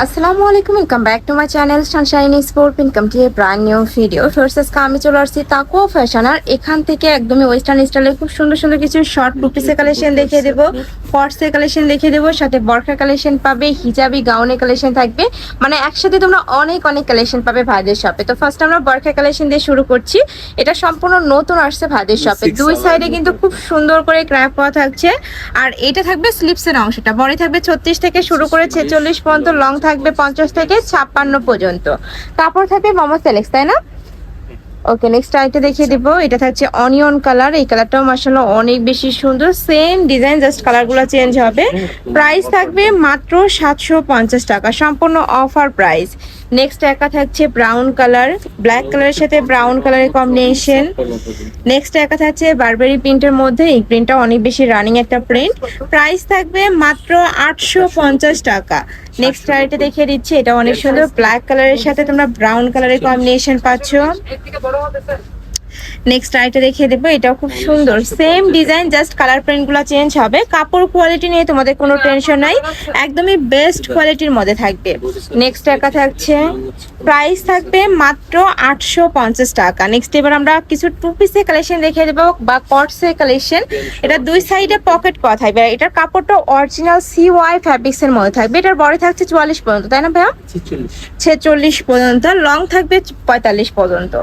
আসসালামু আলাইকুম, welcome back to my channel Sunshine sport. Welcome to A brand new video. First আমি চলে আসছি তাকুয়া ফ্যাশন, আর এখান থেকে একদমই ওয়েস্টার্ন স্টাইলে খুব সুন্দর সুন্দর কিছু শর্ট টু পিসের কালেকশন দেখিয়ে দেবো, কটসের কালেকশন দেখিয়ে দেবো, সাথে বরখার কালেকশন পাবে, হিজাবি গাউনের কালেকশন থাকবে, মানে একসাথে তোমরা অনেক অনেক কালেকশন পাবে ভাইদের শপে। তো ফার্স্ট আমরা বরখার কালেকশন দিয়ে শুরু করছি। এটা সম্পূর্ণ নতুন আসছে ভাইদের শপে। দুই সাইডে কিন্তু খুব সুন্দর করে ক্র্যাপ করা থাকছে, আর এটা থাকবে স্লিপসের অংশটা। বডি থাকবে 36 থেকে শুরু করে 46 পর্যন্ত, লং থাকবে 50 থেকে 56 পর্যন্ত। কাপড় থাকবে মামা সেলেক্স, তাই না? ওকে, নেক্সট আইটা দেখিয়ে দিব। এটা থাকছে অনিয়ন কালার। এই কালারটাও মাশাআল্লাহ অনেক বেশি সুন্দর, সেম ডিজাইন, জাস্ট কালারগুলো চেঞ্জ হবে। প্রাইস থাকবে মাত্র 750 টাকা, সম্পূর্ণ অফার প্রাইস। নেক্সট একা থাকছে ব্রাউন কালার, ব্ল্যাক কালারের সাথে ব্রাউন কালারের কম্বিনেশন। নেক্সট একা থাকছে বারবেরি প্রিন্টের মধ্যে। এই প্রিন্টটা অনেক বেশি রানিং একটা প্রিন্ট। প্রাইস থাকবে মাত্র 850 টাকা। নেক্সট আইটা দেখিয়ে দিচ্ছি। এটা অনেক সুন্দর, ব্ল্যাক কালারের সাথে তোমরা ব্রাউন কালারের কম্বিনেশন পাচ্ছ। নেক্সট আইটা দেখিয়ে দেবো। এটাও খুব সুন্দর, সেম ডিজাইন, জাস্ট কালার প্রিন্টগুলো চেঞ্জ হবে। কাপড় কোয়ালিটি নিয়ে তোমাদের কোনো টেনশন নাই, একদমই বেস্ট কোয়ালিটির মধ্যে থাকবে। নেক্সট একা থাকছে, প্রাইস থাকবে মাত্র 850 টাকা। নেক্সট এবার আমরা কিছু টু পিসের কালেকশন দেখিয়ে দেবো বা কটসের কালেকশন। এটা দুই সাইডে পকেট করা থাকবে, আর এটার কাপড়টা অরিজিনাল CY ফ্যাব্রিক্স এর মধ্যে থাকবে। এটার বডি থাকছে 44 পর্যন্ত, তাই না ভাইয়া? 46 পর্যন্ত, লং থাকবে 45 পর্যন্ত।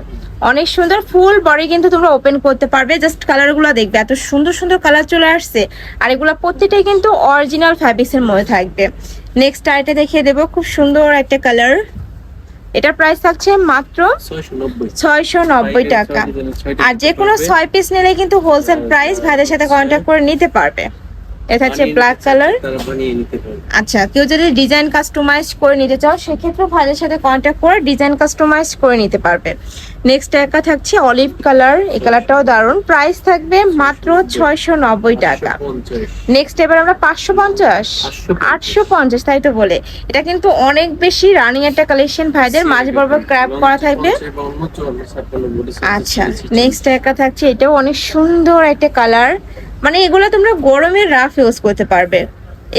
অনেক সুন্দর, ফুল বডি কিন্তু তোমরা ওপেন করতে পারবে। জাস্ট কালারগুলো দেখবে, এত সুন্দর সুন্দর কালার চলে আসছে, আর এগুলো প্রত্যেকটাই কিন্তু অরিজিনাল ফ্যাব্রিক্স এর মধ্যে থাকবে। নেক্সট আইটা দেখিয়ে দেবো, খুব সুন্দর একটা কালার। এটার প্রাইস থাকছে মাত্র 690 টাকা। আর যে কোনো 6 পিস নিলে কিন্তু হোলসেল প্রাইস, ভাইদের সাথে কন্ট্যাক্ট করে নিতে পারবে। এটা হচ্ছে ব্ল্যাক কালার। আচ্ছা, কেউ যদি ডিজাইন কাস্টমাইজ করে নিতে চাও, সেক্ষেত্রে ভাইদের সাথে কন্ট্যাক্ট করে ডিজাইন কাস্টমাইজ করে নিতে পারবে। নেক্সট একা থাকছে অলিভ কালার। এই কালারটাও দারুণ। প্রাইস থাকবে মাত্র 690 টাকা। নেক্সট এবার আমরা 550 850, তাই তো বলে। এটা কিন্তু অনেক বেশি রানিং একটা কালেকশন ভাইদের, মাঝে বরাবর ক্র্যাপ করা থাকবে। আচ্ছা, নেক্সট একা থাকছে, এটাও অনেক সুন্দর একটা কালার। মানে এগুলো তোমরা গরমে রাফ ইউজ করতে পারবে,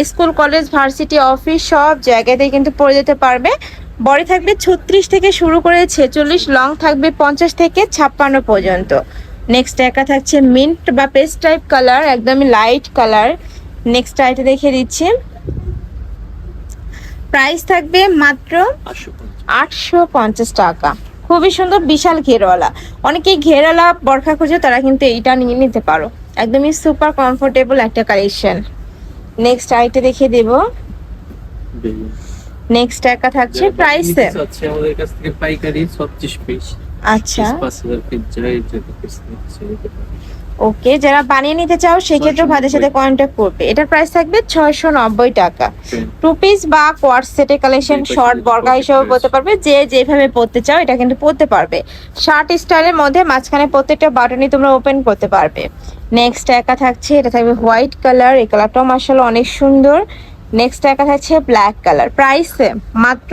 স্কুল কলেজ ভার্সিটি অফিস সব জায়গাতেই কিন্তু পরে যেতে পারবে। বডি থাকবে 36 থেকে শুরু করে 46, লং থাকবে 50 থেকে 56 পর্যন্ত। নেক্সট একা থাকছে মিন্ট বা পেস্ট টাইপ কালার, একদমই লাইট কালার। নেক্সট আইটা দেখিয়ে দিচ্ছি। প্রাইস থাকবে মাত্র 850 টাকা। খুবই সুন্দর, বিশাল ঘেরওয়ালা। অনেকেই ঘেরওয়ালা বরখা খুঁজে, তারা কিন্তু এইটা নিয়ে নিতে পারো। একদমই সুপার কমফোর্টেবল একটা কালেকশন। নেক্সট আইটা দেখিয়ে দেব। নেক্সট একা থাকছে প্রাইস আমাদের কাছ থেকে পাইকারি 36 পিস। আচ্ছা, 5000 পিস যাই যেতে পিস নিতে পারে। ওকে, যারা বানিয়ে নিতে চাও সেক্ষেত্রে ভাইদের সাথে কন্ট্যাক্ট করবে। এটার প্রাইস থাকবে 690 টাকা। টু পিস বা কোয়ার্ট সেটের কালেকশন, শর্ট বর্গা হিসেবে পরতে পারবে, যে যেভাবে পরতে চাও এটা কিন্তু পরতে পারবে। শার্ট স্টাইলের মধ্যে মাঝখানে প্রত্যেকটা বাটনই তোমরা ওপেন করতে পারবে। নেক্সট একা থাকছে, এটা থাকবে হোয়াইট কালার। এই কালারটাও মাশাআল্লাহ অনেক সুন্দর। নেক্সট একা থাকছে ব্ল্যাক কালার। প্রাইস মাত্র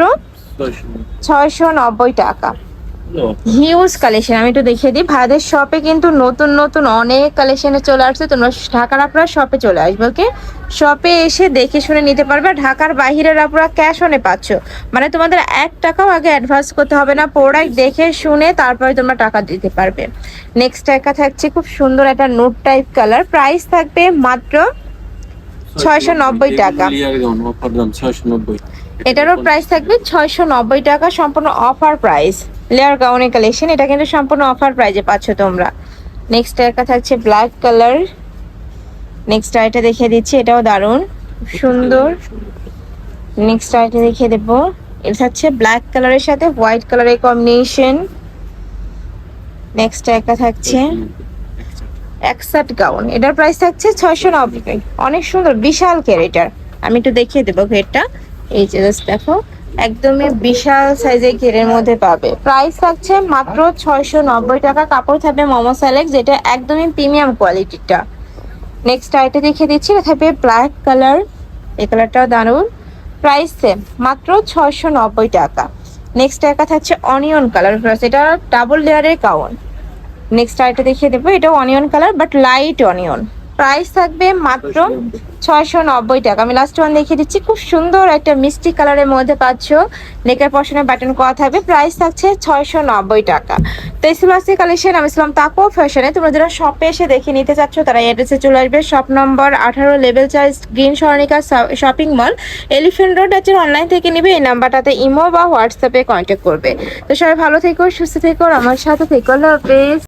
690 টাকা। Huge collection. আমি একটু দেখিয়ে দিই, ভাইদের শপে কিন্তু নতুন নতুন অনেক কালেকশনে চলে আসছে। তোমরা ঢাকার আপনারা শপে চলে আসবে, ওকে? শপে এসে দেখে শুনে নিতে পারবে। ঢাকার বাহিরের আপনারা ক্যাশ অনে পাচ্ছ, মানে তোমাদের 1 টাকাও আগে অ্যাডভান্স করতে হবে না। প্রোডাক্ট দেখে শুনে তারপরে তোমরা টাকা দিতে পারবে। নেক্সট একা থাকছে খুব সুন্দর একটা নোট টাইপ কালার। প্রাইস থাকবে মাত্র 690 টাকা। এটারও প্রাইস থাকবে 690 টাকা, সম্পূর্ণ অফার প্রাইস। লেয়ার গাউনের কালেকশন, এটা কিন্তু সম্পূর্ণ অফার প্রাইজে পাচ্ছ তোমরা। নেক্সট একা থাকছে ব্ল্যাক কালার। নেক্সট আইটা দেখিয়ে দিচ্ছি, এটাও দারুণ সুন্দর। নেক্সট আইটা দেখিয়ে দেবো। এটা হচ্ছে ব্ল্যাক কালারের সাথে হোয়াইট কালারের কম্বিনেশন। নেক্সট একা থাকছে একসাট গাউন। এটার প্রাইস থাকছে 690। অনেক সুন্দর, বিশাল ঘের এটার। আমি একটু দেখিয়ে দেবো ঘেরটা। এই যে জাস্ট দেখো, একদমই বিশাল সাইজের ঘেরের মধ্যে পাবে। প্রাইস থাকছে মাত্র 690 টাকা। কাপড় থাকবে মোমো সেলেক্ট, যেটা একদমই প্রিমিয়াম কোয়ালিটিটা। নেক্সট আইটা দেখিয়ে দিচ্ছি, এটা থাকবে ব্ল্যাক কালার। এই কালারটাও দারুণ। প্রাইস মাত্র 690 টাকা। নেক্সট একা থাকছে অনিয়ন কালার, এটা ডাবল লেয়ারের গাউন। নেক্সট আইটা দেখিয়ে দেবো, এটাও onion colour but light onion. Price থাকবে মাত্র 690 টাকা। আমি লাস্ট ওয়ান দেখিয়ে দিচ্ছি, খুব সুন্দর একটা মিষ্টি কালারের মধ্যে পাচ্ছ, নেকের পশনে বাটন করা থাকবে, প্রাইস থাকছে 690 টাকা। তো এই ছিল আজকে কালেকশন। আমি ছিলাম তাকওয়া ফ্যাশনে। তোমরা যারা শপে এসে দেখে নিতে চাচ্ছ তারা অ্যাড্রেসে চলে আসবে, শপ নম্বর 18 লেভেল 4 গ্রিন সরণিকা শপিং মল, এলিফ্যান্ট রোড। আছে অনলাইন থেকে নিবে, এই নাম্বারটাতে ইমো বা হোয়াটসঅ্যাপে কন্ট্যাক্ট করবে। তো সবাই ভালো থেকো, সুস্থ থেকো, আমার সাথে থেকো, আল্লাহ হাফেজ।